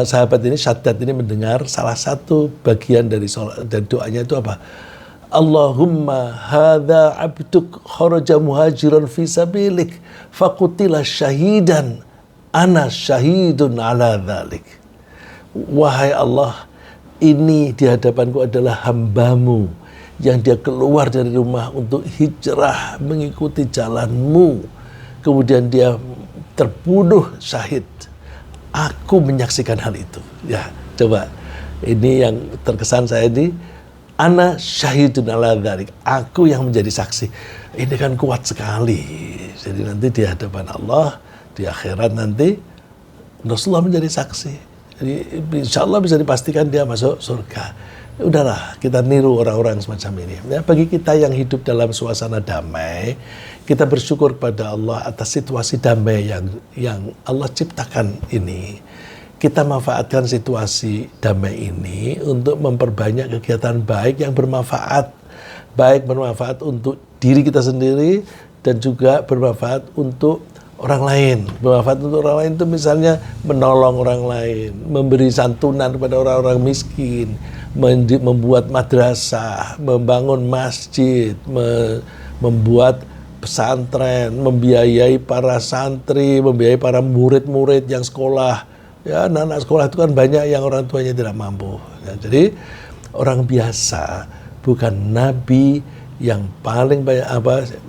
sahabat ini, Shaddad ini mendengar salah satu bagian dari sholat, dan doanya itu apa? Allahumma hadza abduk kharaja muhajiran fi sabilik faqutila syahidan ana syahidun ala dzalik. Wahai Allah, ini di hadapanku adalah hambamu yang dia keluar dari rumah untuk hijrah mengikuti jalanmu, kemudian dia terbunuh syahid. Aku menyaksikan hal itu. Ya, coba ini yang terkesan saya ini, ana syahidun ala dzalik. Aku yang menjadi saksi. Ini kan kuat sekali. Jadi nanti di hadapan Allah, di akhirat nanti Rasulullah menjadi saksi. Jadi insya Allah bisa dipastikan dia masuk surga. Udahlah, kita niru orang-orang semacam ini. Ya, bagi kita yang hidup dalam suasana damai, kita bersyukur kepada Allah atas situasi damai yang Allah ciptakan ini. Kita manfaatkan situasi damai ini untuk memperbanyak kegiatan baik yang bermanfaat. Baik bermanfaat untuk diri kita sendiri dan juga bermanfaat untuk orang lain. Bermanfaat untuk orang lain itu misalnya menolong orang lain, memberi santunan kepada orang-orang miskin, membuat madrasah, membangun masjid, membuat pesantren, membiayai para santri, membiayai para murid-murid yang sekolah. Ya, anak-anak sekolah itu kan banyak yang orang tuanya tidak mampu. Ya, jadi orang biasa, bukan nabi yang paling banyak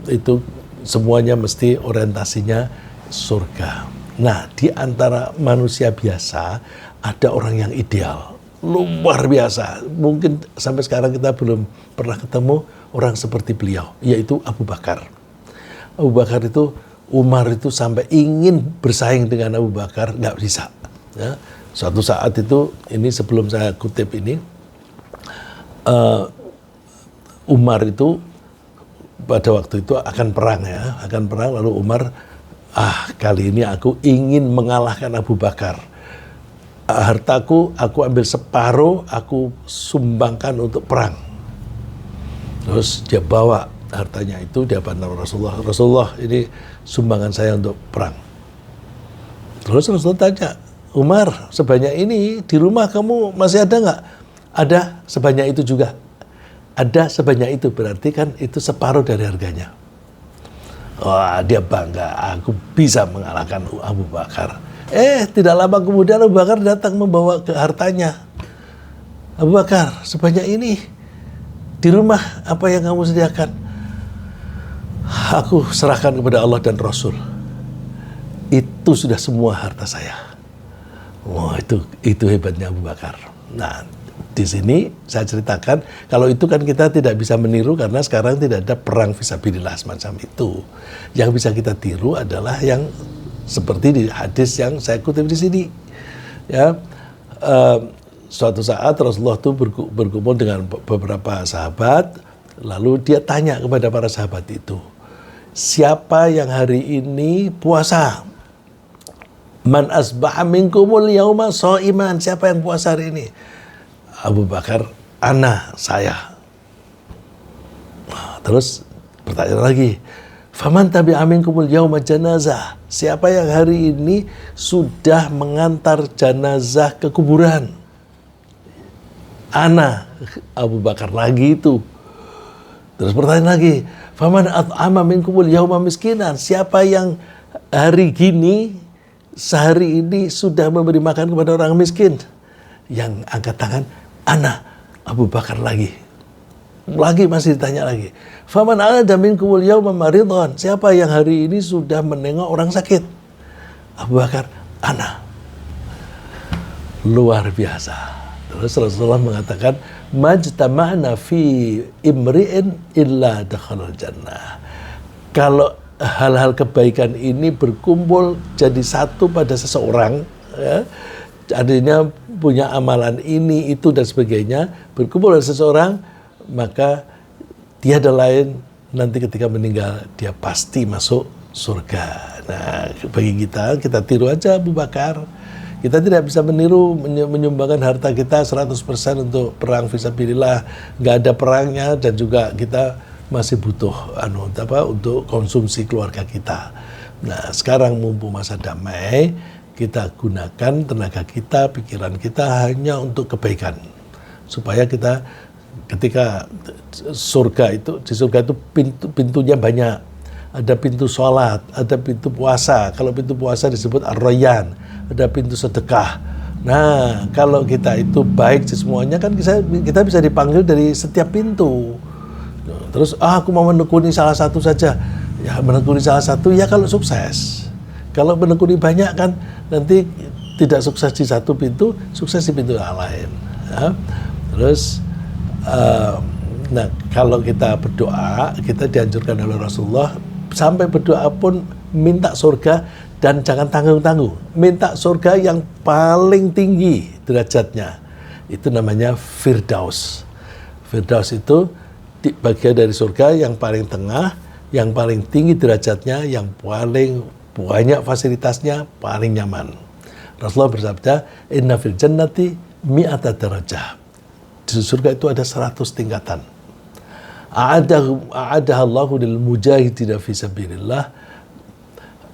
itu semuanya mesti orientasinya surga. Nah, di antara manusia biasa ada orang yang ideal. luar biasa. Mungkin sampai sekarang kita belum pernah ketemu orang seperti beliau, yaitu Abu Bakar. Abu Bakar itu, Umar itu sampai ingin bersaing dengan Abu Bakar, nggak bisa. Ya. Suatu saat itu, ini sebelum saya kutip ini, Umar itu pada waktu itu akan perang ya, akan perang. Lalu Umar, kali ini aku ingin mengalahkan Abu Bakar. Hartaku aku ambil separuh, aku sumbangkan untuk perang. Terus dia bawa hartanya itu di hadapan Rasulullah. Rasulullah, ini sumbangan saya untuk perang. Terus Rasulullah tanya, Umar, sebanyak ini di rumah kamu masih ada nggak? Ada sebanyak itu juga. Ada sebanyak itu, berarti kan itu separuh dari harganya. Wah, dia bangga, aku bisa mengalahkan Abu Bakar. Tidak lama kemudian Abu Bakar datang membawa ke hartanya. Abu Bakar, sebanyak ini di rumah apa yang kamu sediakan? Aku serahkan kepada Allah dan Rasul. Itu sudah semua harta saya. Wah, itu hebatnya Abu Bakar. Nah, di sini saya ceritakan, kalau itu kan kita tidak bisa meniru karena sekarang tidak ada perang fisabilillah semacam itu. Yang bisa kita tiru adalah yang seperti di hadis yang saya kutip di sini. Ya, suatu saat Rasulullah itu berkumpul dengan beberapa sahabat, lalu dia tanya kepada para sahabat itu, siapa yang hari ini puasa? Man asbaha minkumul yauma shaiman, siapa yang puasa hari ini? Abu Bakar, ana, saya. Terus pertanyaan lagi, faman tabi'a minkumul yauma janazah, siapa yang hari ini sudah mengantar jenazah ke kuburan? Ana, Abu Bakar lagi itu. Terus pertanyaan lagi, faman at'ama minkumul yauma miskinan, siapa yang hari gini, sehari ini sudah memberi makan kepada orang miskin? Yang angkat tangan, ana, Abu Bakar lagi. Lagi masih ditanya lagi. Faman ada minkumul yauma maridhan, siapa yang hari ini sudah menengok orang sakit? Abu Bakar, ana. Luar biasa. Terus Rasulullah mengatakan, majtama'na fi imri'in illa dakhalal jannah. Kalau hal-hal kebaikan ini berkumpul jadi satu pada seseorang, ya, artinya punya amalan ini, itu, dan sebagainya, berkumpul pada seseorang, maka tiada lain nanti ketika meninggal dia pasti masuk surga. Nah, bagi kita tiru aja Abu Bakar. Kita tidak bisa meniru menyumbangkan harta kita 100% untuk perang fisabilillah, nggak ada perangnya, dan juga kita masih butuh untuk konsumsi keluarga kita. Nah, sekarang mumpung masa damai, kita gunakan tenaga kita, pikiran kita hanya untuk kebaikan, supaya kita ketika surga itu, di surga itu pintunya banyak. Ada pintu sholat, ada pintu puasa. Kalau pintu puasa disebut ar-rayyan, ada pintu sedekah. Nah, kalau kita itu baik di semuanya, kan kita bisa dipanggil dari setiap pintu. Terus, aku mau menekuni salah satu saja. Ya, menekuni salah satu ya kalau sukses. Kalau menekuni banyak kan nanti tidak sukses di satu pintu, sukses di pintu yang lain. Ya. Terus, nah, kalau kita berdoa, kita dianjurkan oleh Rasulullah, sampai berdoa pun minta surga dan jangan tanggung-tanggung. Minta surga yang paling tinggi derajatnya. Itu namanya Firdaus. Firdaus itu bagian dari surga yang paling tengah, yang paling tinggi derajatnya, yang paling banyak fasilitasnya, paling nyaman. Rasulullah bersabda, inna fil jannati mi'ata darajah. Di surga itu ada 100 tingkatan. A'adahallahu lil mujahidina fi sabilillah.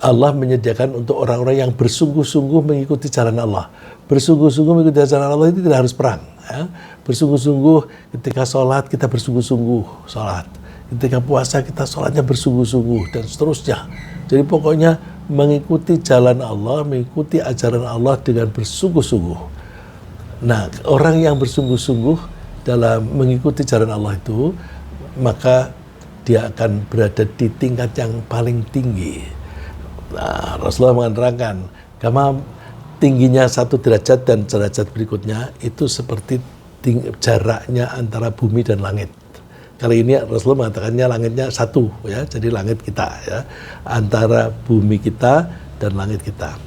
Allah menyediakan untuk orang-orang yang bersungguh-sungguh mengikuti jalan Allah. Bersungguh-sungguh mengikuti jalan Allah itu tidak harus perang. Ya. Bersungguh-sungguh ketika sholat, kita bersungguh-sungguh sholat. Ketika puasa, kita sholatnya bersungguh-sungguh, dan seterusnya. Jadi pokoknya mengikuti jalan Allah, mengikuti ajaran Allah dengan bersungguh-sungguh. Nah, orang yang bersungguh-sungguh dalam mengikuti jalan Allah itu, maka dia akan berada di tingkat yang paling tinggi. Nah, Rasulullah menerangkan, kama tingginya satu derajat dan derajat berikutnya itu seperti jaraknya antara bumi dan langit. Kali ini Rasulullah mengatakannya langitnya satu, ya, jadi langit kita, ya, antara bumi kita dan langit kita.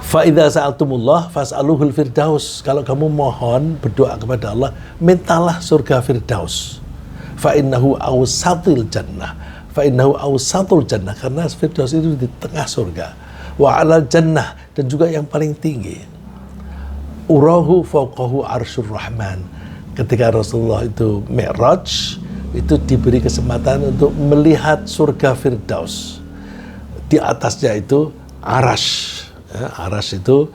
Fa idza sa'altumullah fas'aluhul firdaus. Kalau kamu mohon berdoa kepada Allah, mintalah surga Firdaus. Fa innahu awsatul jannah. Fa innahu awsatul jannah, karena Firdaus itu di tengah surga. Wa 'alal jannah, dan juga yang paling tinggi. Urahu fawqahu arsyur rahman. Ketika Rasulullah itu Mi'raj, itu diberi kesempatan untuk melihat surga Firdaus. Di atasnya itu arash. Ya, arash itu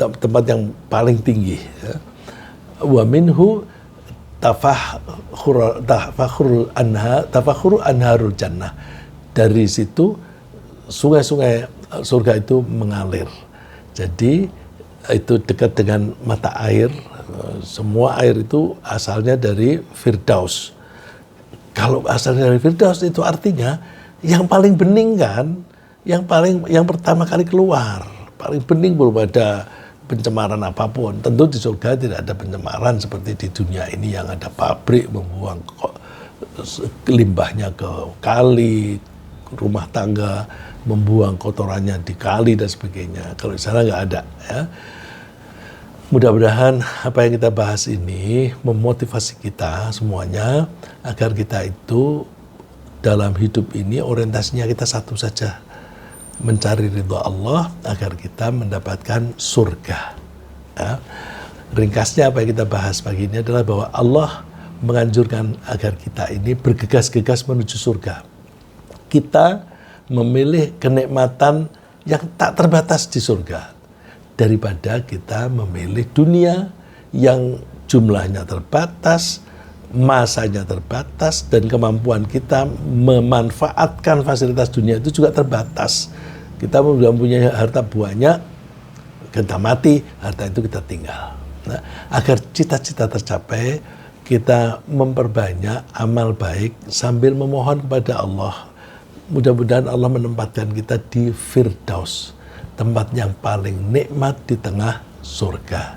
tempat yang paling tinggi. Ya. Wa minhu tafakhuru anharul jannah. Dari situ sungai-sungai surga itu mengalir. Jadi itu dekat dengan mata air. Semua air itu asalnya dari Firdaus. Kalau asalnya dari Firdaus itu artinya yang paling bening kan, yang pertama kali keluar, paling bening, belum ada pencemaran apapun. Tentu di surga tidak ada pencemaran seperti di dunia ini yang ada pabrik membuang limbahnya ke kali, rumah tangga membuang kotorannya di kali dan sebagainya. Kalau di sana nggak ada, ya. Mudah-mudahan apa yang kita bahas ini memotivasi kita semuanya agar kita itu dalam hidup ini orientasinya kita satu saja, mencari ridho Allah agar kita mendapatkan surga. Ya. Ringkasnya apa yang kita bahas pagi ini adalah bahwa Allah menganjurkan agar kita ini bergegas-gegas menuju surga. Kita memilih kenikmatan yang tak terbatas di surga daripada kita memilih dunia yang jumlahnya terbatas, masanya terbatas, dan kemampuan kita memanfaatkan fasilitas dunia itu juga terbatas. Kita mempunyai harta banyak, kita mati, harta itu kita tinggal. Nah, agar cita-cita tercapai, kita memperbanyak amal baik sambil memohon kepada Allah. Mudah-mudahan Allah menempatkan kita di Firdaus, tempat yang paling nikmat di tengah surga.